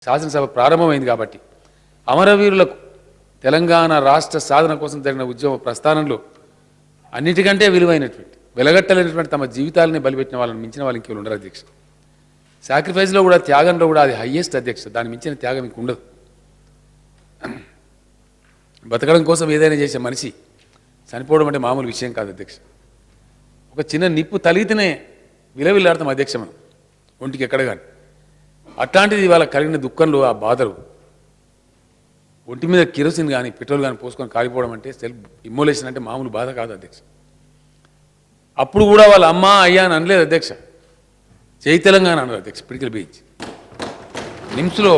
శాసనసభ ప్రారంభమైంది కాబట్టి అమరవీరులకు తెలంగాణ రాష్ట్ర సాధన కోసం జరిగిన ఉద్యమ ప్రస్థానంలో అన్నిటికంటే విలువైనటువంటి వెలగట్టలేనటువంటి తమ జీవితాలని బలిపెట్టిన వాళ్ళని మించిన వాళ్ళు ఇంకెవరు ఉండరు అధ్యక్ష. సాక్రిఫైస్లో కూడా త్యాగంలో కూడా అది హయ్యెస్ట్ అధ్యక్ష. దాన్ని మించిన త్యాగం ఇంక ఉండదు. బతకడం కోసం ఏదైనా చేసే మనిషి చనిపోవడం అంటే మామూలు విషయం కాదు అధ్యక్ష. ఒక చిన్న నిప్పు తలిగితేనే విలవిల్లాడతాం అధ్యక్ష మనం ఒంటికి ఎక్కడ కానీ. అట్లాంటిది ఇవాళ కలిగిన దుఃఖంలో ఆ బాధలు ఒంటి మీద కిరోసిన్ కానీ పెట్రోల్ కానీ పోసుకొని కాలిపోవడం అంటే సెల్ఫ్ ఇమ్మోలేషన్ అంటే మామూలు బాధ కాదు అధ్యక్ష. అప్పుడు కూడా వాళ్ళ అమ్మ అయ్యా అని అనలేదు అధ్యక్ష. జై తెలంగాణ అన్నారు అధ్యక్ష. పిడికిలు బీచ్ నిమ్స్లో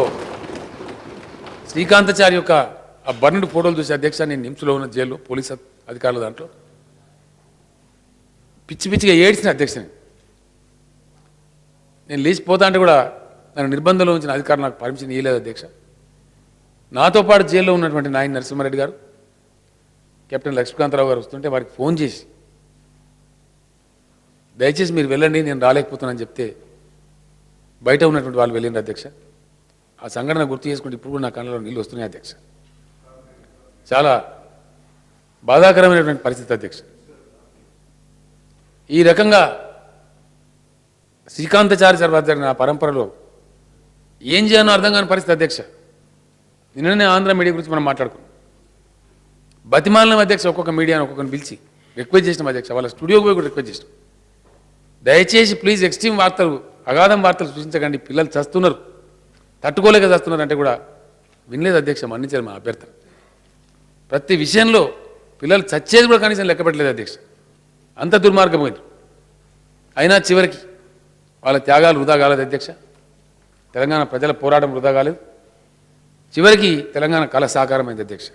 శ్రీకాంతాచారి యొక్క ఆ బర్నుడు ఫోటోలు చూసి అధ్యక్ష నేను నిమ్స్లో ఉన్న జైల్లో పోలీస్ అధికారుల దాంట్లో పిచ్చి పిచ్చిగా ఏడ్చిన అధ్యక్షని. నేను లేచిపోతా అంటే కూడా నన్ను నిర్బంధంలో ఉంచిన అధికారులు నాకు పర్మిషన్ ఇవ్వలేదు అధ్యక్ష. నాతో పాటు జైల్లో ఉన్నటువంటి నాయన నరసింహారెడ్డి గారు, కెప్టెన్ లక్ష్మీకాంతరావు గారు వస్తుంటే వారికి ఫోన్ చేసి దయచేసి మీరు వెళ్ళండి నేను రాలేకపోతున్నాను చెప్తే బయట ఉన్నటువంటి వాళ్ళు వెళ్ళిండ్రు అధ్యక్ష. ఆ సంఘటన గుర్తు చేసుకుంటే ఇప్పుడు కూడా నా కళ్ళలో నీళ్ళు వస్తున్నాయి అధ్యక్ష. చాలా బాధాకరమైనటువంటి పరిస్థితి అధ్యక్ష. ఈ రకంగా శ్రీకాంతాచారి తర్వాత జరిగిన ఆ పరంపరలో ఏం చేయాలో అర్థం కాని పరిస్థితి అధ్యక్ష. నిన్ననే ఆంధ్ర మీడియా గురించి మనం మాట్లాడుకున్నాం. బతిమాలిన అధ్యక్ష ఒక్కొక్క మీడియాను ఒక్కొక్కరిని పిలిచి రిక్వెస్ట్ చేసినాం అధ్యక్ష. వాళ్ళ స్టూడియోకి పోయి కూడా రిక్వెస్ట్ చేసినాం. దయచేసి ప్లీజ్ ఎక్స్ట్రీమ్ వార్తలు అగాధం వార్తలు సృష్టించకండి, పిల్లలు చస్తున్నారు, తట్టుకోలేక చస్తున్నారు అంటే కూడా వినలేదు అధ్యక్ష. మన్నించారు మా అభ్యర్థన. ప్రతి విషయంలో పిల్లలు చచ్చేది కూడా కనీసం లెక్క పెట్టలేదు అధ్యక్ష. అంత దుర్మార్గమైంది. అయినా చివరికి వాళ్ళ త్యాగాలు వృధా కాలేదు అధ్యక్ష. తెలంగాణ ప్రజల పోరాటం వృధా కాలేదు. చివరికి తెలంగాణ కళ సాకారమైంది అధ్యక్ష.